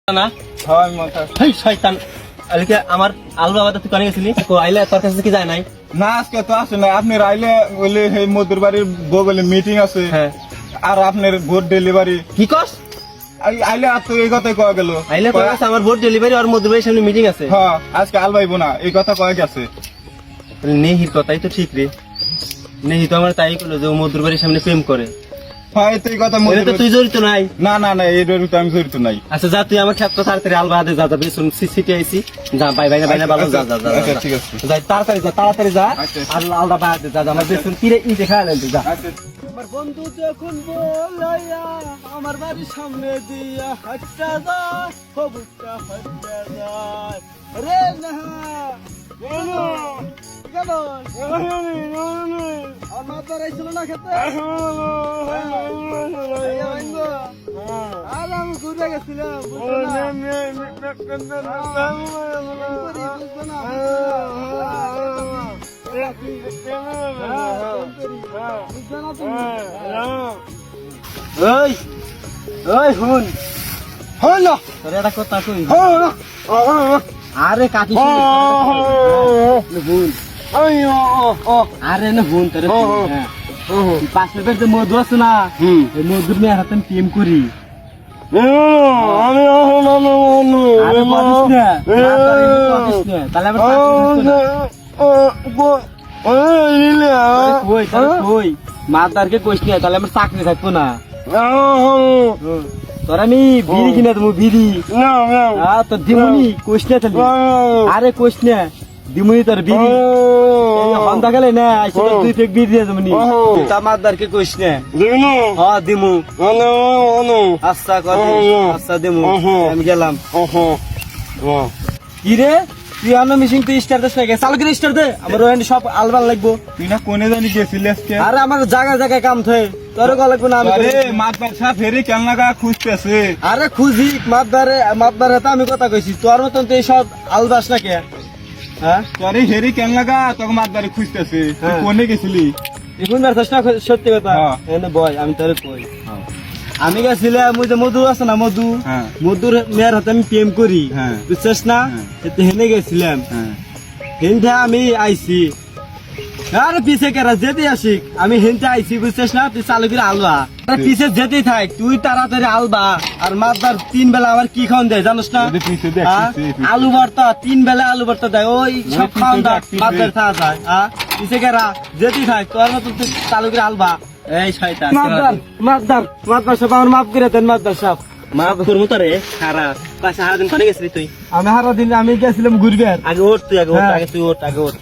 না হয় মাথা হেই শয়তান আলকে আমার আলু বাবা তুই কানে গেছিলি কো আইলে তোর কাছে কি যায় নাই না আজকে তো আসে না আপনি রাইলে বলে এই মধুর বাড়ির বগলে মিটিং আছে হ্যাঁ আর আপনার ভোট ডেলিভারি কি কস আইলে আর তো এই কথাই কয়া গেল আইলে তোর কাছে আমার ভোট ডেলিভারি আর মধুবাড়ির সামনে মিটিং আছে হ্যাঁ আজকে আলবাইবো না এই কথা কয়া গেছে নেহির কথাই তো ঠিক রে নেহি তো আমার তাই কইলো যে ও মধুবাড়ির সামনে প্রেম করে হ্যাঁ এই তো এই কথা এটা তো তুই জড়িত নাই না না না এই তো আমি জড়িত নাই আচ্ছা যা তুই আমার ক্ষেত্র তাড়াতাড়ি আলবা হাতে যা যাবে শুন সিসিটি আইছি যা বাই বাই বাই ভালো যা যা যা আচ্ছা ঠিক আছে যাই তাড়াতাড়ি যা আচ্ছা। আর আলবা হাতে যা আমার বেসন কিরে ইতে খাইলেন তুই যা আচ্ছা আমার বন্ধু যখন বলাইয়া আমার বাড়ির সামনে দিয়া হাঁটটা যায় হবুকটা হাঁটটা যায় রে না কেন আমার দ্বারাই ছিল না খেতে আর আমি ঘুরে গেছিলাম ওই ওই হুন হল তোর একটা কথা কই হল আরে কাকি হুন আরে না হুন তোর পাশের বেড়ে মধু আছে না এই মধুর মেয়ের হাতে টিম করি আমি আরে বলিস না তাহলে আবার কই কই মাদারকে কইস না তাহলে আমার চাকরি থাকবো না তোর আমি বিড়ি কিনা তুমি বিড়ি তোর দিমুনি কইস না তাহলে আরে কইস না দিমুনি তোর বিড়ি হন্দা গেলে না তুই ফেক বিড়ি দিয়ে যাবনি তা মাদারকে কইস না হ্যাঁ দিমু আচ্ছা কর আচ্ছা দিমু আমি গেলাম কি রে তুই আনো মিশিং তুই স্টার দে চালু করে স্টার দে আমার ওখানে সব আলবাল লাগবো তুই না কোনে জানি গেছিলি আজকে আরে আমার জায়গা জায়গায় কাম থাকে তোর গো লাগবো না আমি আরে মাছ বাচ্চা ফেরি কেন লাগা খুঁজতেছে আরে খুঁজি মাতবারে তো আমি কথা কইছি তোর মতন তো এইসব আলবাস না কে হ্যাঁ তোর এই হেরি কেন লাগা তোকে মাছ বাড়ি খুঁজতেছে তুই হ্যাঁ। কোনে গেছিলি এখন ব্যর্থ না সত্যি কথা হ্যাঁ। এনে বয় আমি তোর কই আমি গেছিলাম ওই যে মধু আছে না মধু হ্যাঁ। মধুর মেয়ের হাতে আমি প্রেম করি হ্যাঁ। বুঝছিস না হ্যাঁ। এতে হেনে গেছিলাম হ্যাঁ হেনতে আমি আইছি আরে পিছে কেরা যেতে আসিক আমি হেনতে আইছি বুঝছিস না তুই চালু করে আলবা আরে পিছে যেতেই থাক তুই তাড়াতাড়ি আলবা আর মাছদার 3 বেলা আমার কি খাওয়ান দেয় জানোস না ওদের পিছে দেখ, হ্যাঁ? পিছে। আলু ভর্তা 3 বেলা আলু ভর্তা দেয় ওই সব পিছে খাওয়ান দেয় দেখ, পিছে। মাছদার থাকা যায় হ্যাঁ পিছে কেরা যেতেই থাক তোর মতো তুই চালু করে আলবা এই শয়তান মাছদার সব আমার মাফ করে দেন মাছদার সব মাফ করবো তোরে খারাপ সারাদিন করে গেছিলি তুই আমি হারা দিন আমি গেছিলাম ঘুরবে আগে ওঠ তুই আগে ওঠ হ্যাঁ। আগে তুই ওঠ আগে ওঠ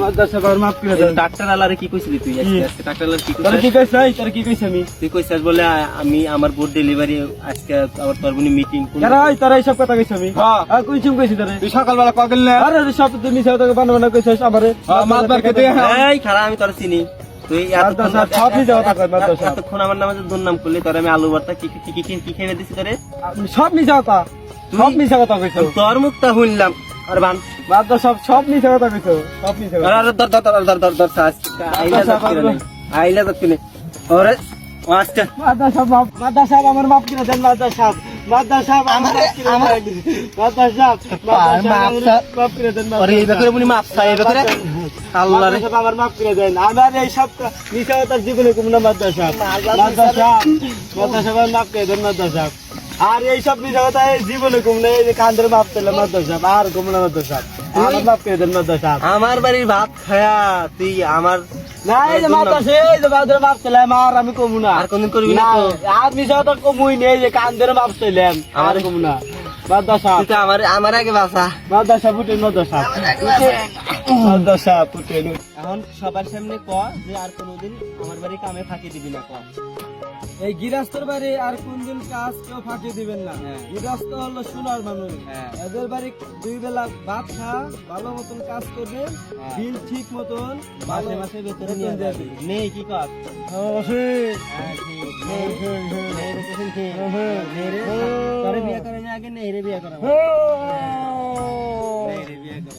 মাদ্রাসা সব আমার মাফ করে দেন ডাক্তার আলারে কি কইছিলি তুই আজকে ডাক্তার আলারে কি তোর কি কইছিস কইছ তোর কি কইছ আমি তুই কইছিস বলে আমি আমার বোর্ড ডেলিভারি আজকে আবার তোরবনি মিটিং যারা ওই তোরা এইসব কথা কইছ আমি হ্যাঁ। আর কইছুম কইছি তোরে তুই সকালবেলা কগেল না আরে সব তুমি সব তোকে বানা বানা কইছস আমারে মাছ বাড়কে দে এই খারাপ আমি তোর চিনি তুই মাদ্রাসা সব নিয়ে যাওয়া থাকবে মাদ্রাসা এতক্ষণ আমার নামে দুর নাম করলি তোর আমি আলু ভর্তা কি কি কি কি খেয়ে দিছি তোরে সব মিছা কথা সব মিছা কথা কইছো তোর মুখটা শুনলাম আর বান মাদ্রাসা সব মিছা কথা কইছো সব মিছা কথা আরে ধর আইলা যাত কিনে নাই আইলা যাত কিনে ওরে আচ্ছা মাদ্রাসা আমার মাফ করে দেন মাদ্রাসা আমার মাদ্রাসা মাফ করে দেন আরে এই ব্যাপারে উনি মাপ চাই এই ব্যাপারে আল্লাহ রে মাদ্রাসা আমার মাফ করে দেন আমার এই সব মিছা কথা জীবনে কোন না মাদ্রাসা আমার মাফ করে দেন মাদ্রাসা আর এই সব মিছা কথা জীবনে কোন না এই যে কান্দের মাফ পেলাম মাদ্রাসা আর কোন না মাদ্রাসা আমার মাফ করে দেন মাদ্রাসা আমার বাড়ির ভাত খায়া তুই আমার না এই যে মাদ্রাসা এই যে বাদরে মাফ পেলাম আর আমি কমু না আর কোনদিন করবি না তো আর মিছা কথা কমুই নেই যে কান্দের মাফ পেলাম আর কমু না মাদ্রাসা তুই তো আমার আগে বাসা মাদ্রাসা পুটেন মাদ্রাসা পুটেন এখন সবার সামনে ক যে আর কোনোদিন আমার বাড়ি কামে ফাঁকি দিবি না ক এই গৃহস্থর বাড়ি আর কোনদিন কাজ কেউ ফাঁকি দিবেন না হ্যাঁ। গৃহস্থ হলো সোনার মানুষ হ্যাঁ। এদের বাড়ি 2 বেলা ভাত খা ভালো মতন কাজ করবে হ্যাঁ। বিল ঠিক মতন মাসে মাসে বেতন বেতন নিয়ে দেবে। যাবি নেই কি কর হ্যাঁ ঠিক নেই নেই রে কখন ঠিক নেই রে তোরে বিয়ে করে না আগে নেই রে বিয়ে করা নেই রে বিয়ে করা